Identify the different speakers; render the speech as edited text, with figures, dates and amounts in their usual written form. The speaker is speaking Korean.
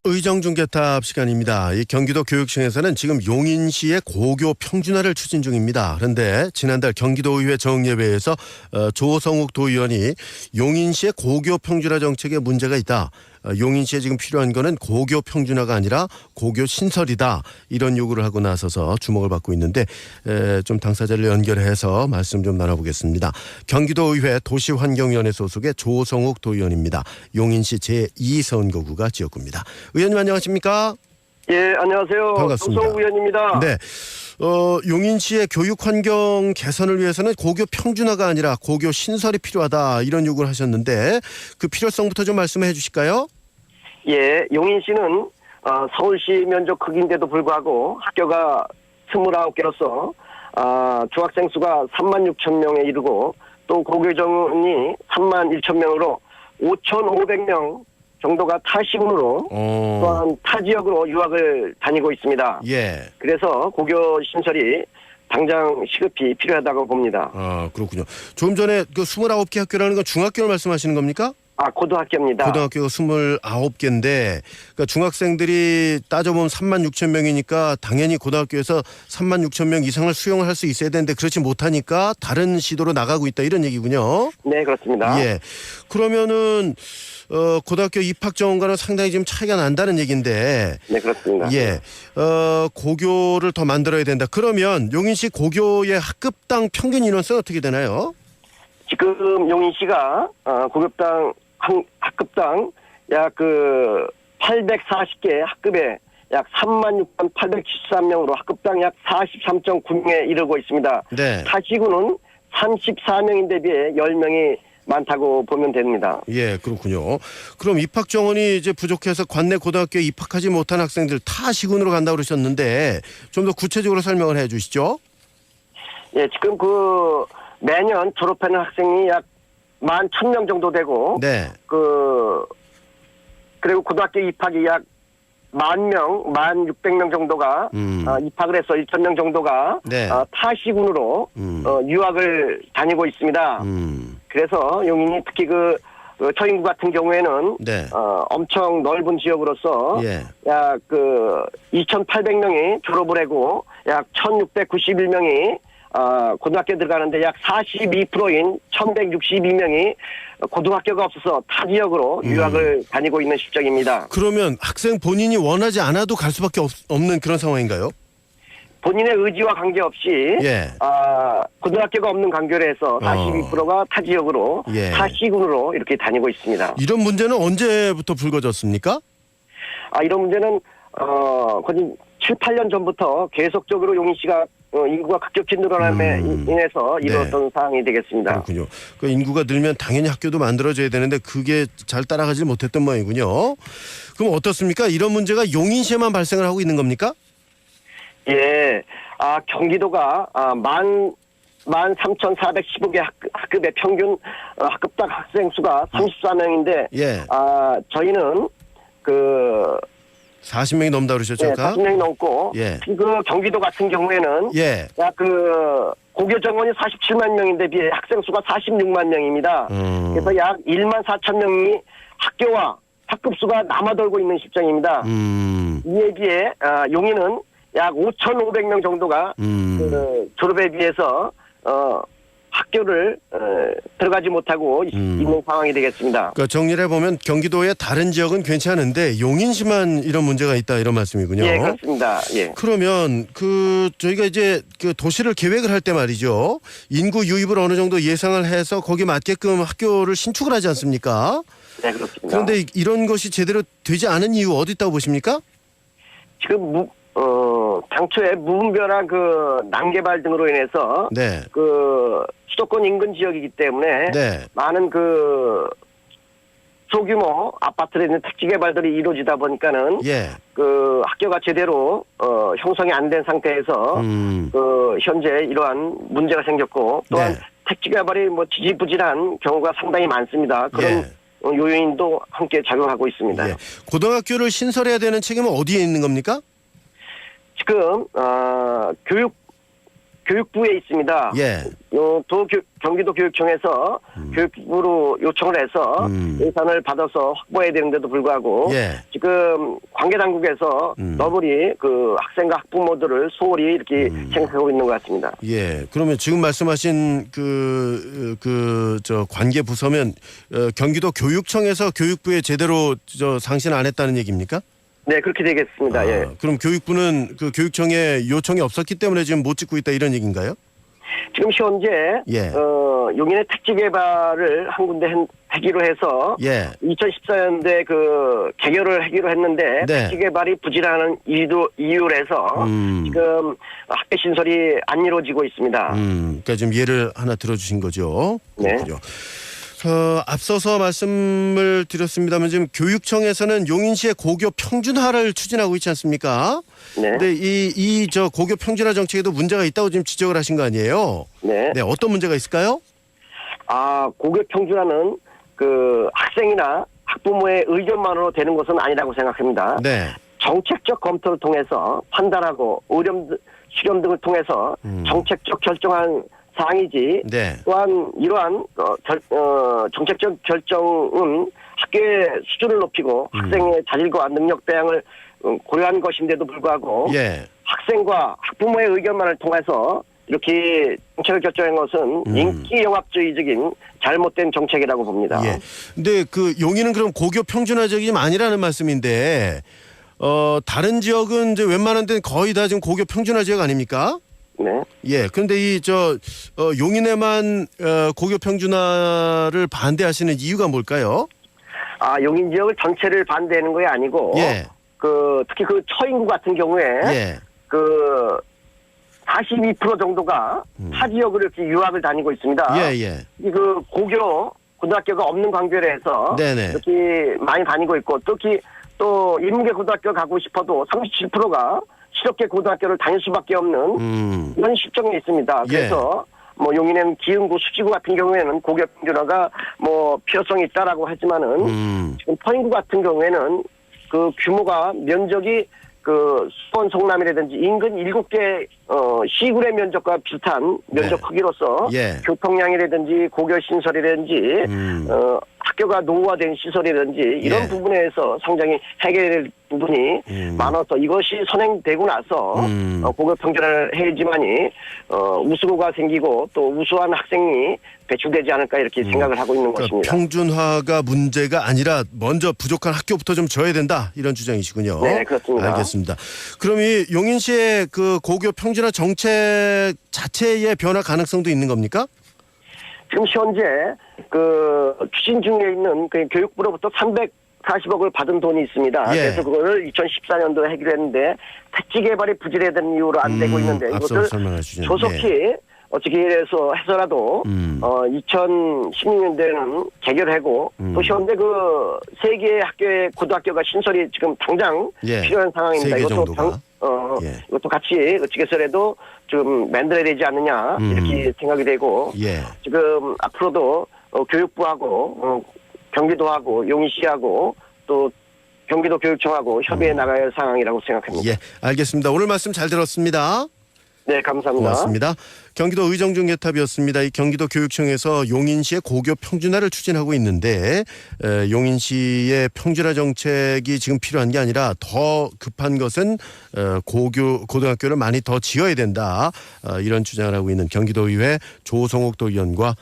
Speaker 1: 의정중개탑 시간입니다. 이 경기도 교육청에서는 지금 용인시의 고교 평준화를 추진 중입니다. 그런데 지난달 경기도의회 정례회에서 조성욱 도의원이 용인시의 고교 평준화 정책에 문제가 있다. 용인시에 지금 필요한 거는 고교 평준화가 아니라 고교 신설이다. 이런 요구를 하고 나서서 주목을 받고 있는데 좀 당사자를 연결해서 말씀 좀 나눠보겠습니다. 경기도의회 도시환경위원회 소속의 조성욱 도의원입니다. 용인시 제2선거구가 지역구입니다. 의원님 안녕하십니까?
Speaker 2: 예, 안녕하세요.
Speaker 1: 반갑습니다.
Speaker 2: 조성욱 의원입니다.
Speaker 1: 네. 용인시의 교육 환경 개선을 위해서는 고교 평준화가 아니라 고교 신설이 필요하다 이런 요구를 하셨는데 그 필요성부터 좀 말씀해 주실까요?
Speaker 2: 예, 용인시는 서울시 면적 크기인데도 불구하고 학교가 29개로서 중학생 수가 36,000명에 이르고 또 고교 정원이 31,000명으로 5,500명 정도가 타시군으로 또한 타 지역으로 유학을 다니고 있습니다.
Speaker 1: 예.
Speaker 2: 그래서 고교 신설이 당장 시급히 필요하다고 봅니다.
Speaker 1: 그렇군요. 조금 전에 그 29개 학교라는 건 중학교를 말씀하시는 겁니까?
Speaker 2: 고등학교입니다.
Speaker 1: 고등학교가 29개인데 그러니까 중학생들이 따져보면 36,000명이니까 당연히 고등학교에서 36,000명 이상을 수용을 할 수 있어야 되는데 그렇지 못하니까 다른 시도로 나가고 있다 이런 얘기군요.
Speaker 2: 네, 그렇습니다.
Speaker 1: 예. 그러면은 고등학교 입학 정원과는 상당히 지금 차이가 난다는 얘기인데.
Speaker 2: 네, 그렇습니다.
Speaker 1: 예. 고교를 더 만들어야 된다. 그러면 용인시 고교의 학급당 평균 인원수는 어떻게 되나요?
Speaker 2: 지금 용인시가 학급당 약 840개 학급에 약 36,873명으로 학급당 약 43.9명에 이르고 있습니다.
Speaker 1: 네.
Speaker 2: 타시구는 34명인데 비해 10명이 많다고 보면 됩니다.
Speaker 1: 예, 그렇군요. 그럼 입학 정원이 이제 부족해서 관내 고등학교에 입학하지 못한 학생들 타시군으로 간다고 그러셨는데 좀 더 구체적으로 설명을 해 주시죠. 예,
Speaker 2: 지금 매년 졸업하는 학생이 약 11,000명 정도 되고
Speaker 1: 네.
Speaker 2: 그리고 고등학교 입학이 약 10,000명, 1,600명 정도가 입학을 해서 1,000명 정도가
Speaker 1: 네.
Speaker 2: 타시군으로 유학을 다니고 있습니다. 그래서 용인이 특히 처인구 같은 경우에는
Speaker 1: 네.
Speaker 2: 엄청 넓은 지역으로서
Speaker 1: 예.
Speaker 2: 약 2,800명이 졸업을 하고 약 1,691명이 고등학교 들어가는데 약 42%인 1,162명이 고등학교가 없어서 타 지역으로 유학을 다니고 있는 실정입니다.
Speaker 1: 그러면 학생 본인이 원하지 않아도 갈 수밖에 없는 그런 상황인가요?
Speaker 2: 본인의 의지와 관계없이
Speaker 1: 예.
Speaker 2: 고등학교가 없는 관계로 해서 42%가 타 지역으로
Speaker 1: 예.
Speaker 2: 타시군으로 이렇게 다니고 있습니다.
Speaker 1: 이런 문제는 언제부터 불거졌습니까?
Speaker 2: 이런 문제는 거의 7, 8년 전부터 계속적으로 용인시가 인구가 급격히 늘어남에 인해서 이루어졌던 사항이 되겠습니다.
Speaker 1: 그렇군요. 그 인구가 늘면 당연히 학교도 만들어져야 되는데 그게 잘 따라가지 못했던 모양이군요. 그럼 어떻습니까? 이런 문제가 용인시에만 발생을 하고 있는 겁니까?
Speaker 2: 예. 경기도가 13,415개 학급의 평균 학급당 학생 수가 34명인데
Speaker 1: 예.
Speaker 2: 저희는
Speaker 1: 40명이 넘다 그러셨죠?
Speaker 2: 예, 40명이 넘고
Speaker 1: 예.
Speaker 2: 경기도 같은 경우에는
Speaker 1: 예.
Speaker 2: 약 고교 정원이 47만 명인데 비해 학생 수가 46만 명입니다. 그래서 약 1만 4천 명이 학교와 학급 수가 남아돌고 있는 실정입니다. 이에 비해 용인은 약 5,500명 정도가 졸업에 비해서 학교를 들어가지 못하고 있는 상황이 되겠습니다.
Speaker 1: 그러니까 정리를 해보면 경기도의 다른 지역은 괜찮은데 용인시만 이런 문제가 있다 이런 말씀이군요.
Speaker 2: 예, 그렇습니다. 예.
Speaker 1: 그러면 저희가 이제 도시를 계획을 할 때 말이죠. 인구 유입을 어느 정도 예상을 해서 거기에 맞게끔 학교를 신축을 하지 않습니까?
Speaker 2: 네, 그렇습니다.
Speaker 1: 그런데 이런 것이 제대로 되지 않은 이유 어디 있다고 보십니까?
Speaker 2: 지금 당초에 무분별한 난개발 등으로 인해서
Speaker 1: 네.
Speaker 2: 수도권 인근 지역이기 때문에
Speaker 1: 네.
Speaker 2: 많은 소규모 아파트에 있는 택지 개발들이 이루어지다 보니까는
Speaker 1: 예.
Speaker 2: 학교가 제대로 형성이 안 된 상태에서 현재 이러한 문제가 생겼고 또한
Speaker 1: 네.
Speaker 2: 택지 개발이 지지부진한 경우가 상당히 많습니다. 그런 요인도 함께 작용하고 있습니다.
Speaker 1: 예. 고등학교를 신설해야 되는 책임은 어디에 있는 겁니까?
Speaker 2: 지금 교육부에 있습니다.
Speaker 1: 예.
Speaker 2: 경기도 교육청에서 교육부로 요청을 해서 예산을 받아서 확보해야 되는데도 불구하고
Speaker 1: 예.
Speaker 2: 지금 관계 당국에서 너블이 그 학생과 학부모들을 소홀히 이렇게 생각하고 있는 것 같습니다.
Speaker 1: 예. 그러면 지금 말씀하신 저 관계 부서면 경기도 교육청에서 교육부에 제대로 상신 안 했다는 얘기입니까?
Speaker 2: 네, 그렇게 되겠습니다. 예.
Speaker 1: 그럼 교육부는 그 교육청에 요청이 없었기 때문에 지금 못 짓고 있다 이런 얘기인가요?
Speaker 2: 지금 현재
Speaker 1: 예.
Speaker 2: 용인의 택지 개발을 한 군데 하기로 해서
Speaker 1: 예.
Speaker 2: 2014년도에 그 개결을 하기로 했는데
Speaker 1: 네.
Speaker 2: 택지 개발이 부진하는 이유로 해서 지금 학교 신설이 안 이루어지고 있습니다.
Speaker 1: 그러니까 지금 예를 하나 들어주신 거죠.
Speaker 2: 네.
Speaker 1: 그렇군요. 앞서서 말씀을 드렸습니다만 지금 교육청에서는 용인시의 고교 평준화를 추진하고 있지 않습니까?
Speaker 2: 네.
Speaker 1: 근데 이 고교 평준화 정책에도 문제가 있다고 지금 지적을 하신 거 아니에요?
Speaker 2: 네.
Speaker 1: 네, 어떤 문제가 있을까요?
Speaker 2: 고교 평준화는 그 학생이나 학부모의 의견만으로 되는 것은 아니라고 생각합니다.
Speaker 1: 네.
Speaker 2: 정책적 검토를 통해서 판단하고 수렴 등을 통해서 정책적 결정한 사항이지.
Speaker 1: 네.
Speaker 2: 또한 이러한 정책적 결정은 학교의 수준을 높이고 학생의 자질과 능력 배양을 고려한 것인데도 불구하고
Speaker 1: 예.
Speaker 2: 학생과 학부모의 의견만을 통해서 이렇게 정책을 결정한 것은 인기 영합주의적인 잘못된 정책이라고 봅니다.
Speaker 1: 예. 근데 그 용인은 그럼 고교 평준화적이 좀 아니라는 말씀인데 다른 지역은 이제 웬만한 데는 거의 다 지금 고교 평준화 지역 아닙니까?
Speaker 2: 네.
Speaker 1: 예. 그런데 용인에만 고교 평준화를 반대하시는 이유가 뭘까요?
Speaker 2: 용인 지역을 전체를 반대하는 게 아니고
Speaker 1: 예.
Speaker 2: 특히 그 처인구 같은 경우에
Speaker 1: 예.
Speaker 2: 42% 정도가 타 지역으로 이렇게 유학을 다니고 있습니다.
Speaker 1: 예, 예.
Speaker 2: 그 고등학교가 없는 광교에서
Speaker 1: 네네.
Speaker 2: 이렇게 많이 다니고 있고 특히 또 인문계 고등학교 가고 싶어도 37%가 실업계 고등학교를 다닐 수밖에 없는 이런 실정이 있습니다. 그래서 용인은 기흥구, 수지구 같은 경우에는 고교 평준화가 필요성이 있다라고 하지만은 지금 터인구 같은 경우에는 그 규모가 면적이 그 수원 성남이라든지 인근 7개 시군의 면적과 비슷한 면적
Speaker 1: 네.
Speaker 2: 크기로서
Speaker 1: 예.
Speaker 2: 교통량이라든지 고교 신설이라든지 학교가 노후화된 시설이라든지 이런
Speaker 1: 예.
Speaker 2: 부분에서 상당히 해결될 부분이 많아서 이것이 선행되고 나서 고교 평준화를 해야지만이 우수고가 생기고 또 우수한 학생이 배출되지 않을까 이렇게 생각을 하고 있는 것입니다.
Speaker 1: 평준화가 문제가 아니라 먼저 부족한 학교부터 좀 져야 된다 이런 주장이시군요.
Speaker 2: 네, 그렇습니다.
Speaker 1: 알겠습니다. 그럼 이 용인시의 그 고교 평준화 정책 자체의 변화 가능성도 있는 겁니까?
Speaker 2: 지금 현재 그 추진 중에 있는 그 교육부로부터 340억을 받은 돈이 있습니다.
Speaker 1: 예.
Speaker 2: 그래서 그거를 2014년도에 하기로 했는데 택지 개발이 부진하다는 이유로 안 되고 있는데 이것을 조속히 어떻게 해서라도 2016년도에는 개결하고 또 현재 그 3개의 학교의 고등학교가 신설이 지금 당장
Speaker 1: 예.
Speaker 2: 필요한 상황입니다.
Speaker 1: 3개 정도가.
Speaker 2: 이것도 같이 어떻게 해서라도 좀 만들어야 되지 않느냐 이렇게 생각이 되고
Speaker 1: 예.
Speaker 2: 지금 앞으로도 교육부하고 경기도하고 용인시하고 또 경기도 교육청하고 협의해 나가야 할 상황이라고 생각합니다.
Speaker 1: 예, 알겠습니다. 오늘 말씀 잘 들었습니다.
Speaker 2: 네, 감사합니다.
Speaker 1: 고맙습니다. 경기도 의정중개탑이었습니다. 이 경기도 교육청에서 용인시의 고교 평준화를 추진하고 있는데 용인시의 평준화 정책이 지금 필요한 게 아니라 더 급한 것은 고등학교를 많이 더 지어야 된다. 이런 주장을 하고 있는 경기도의회 조성옥 도의원과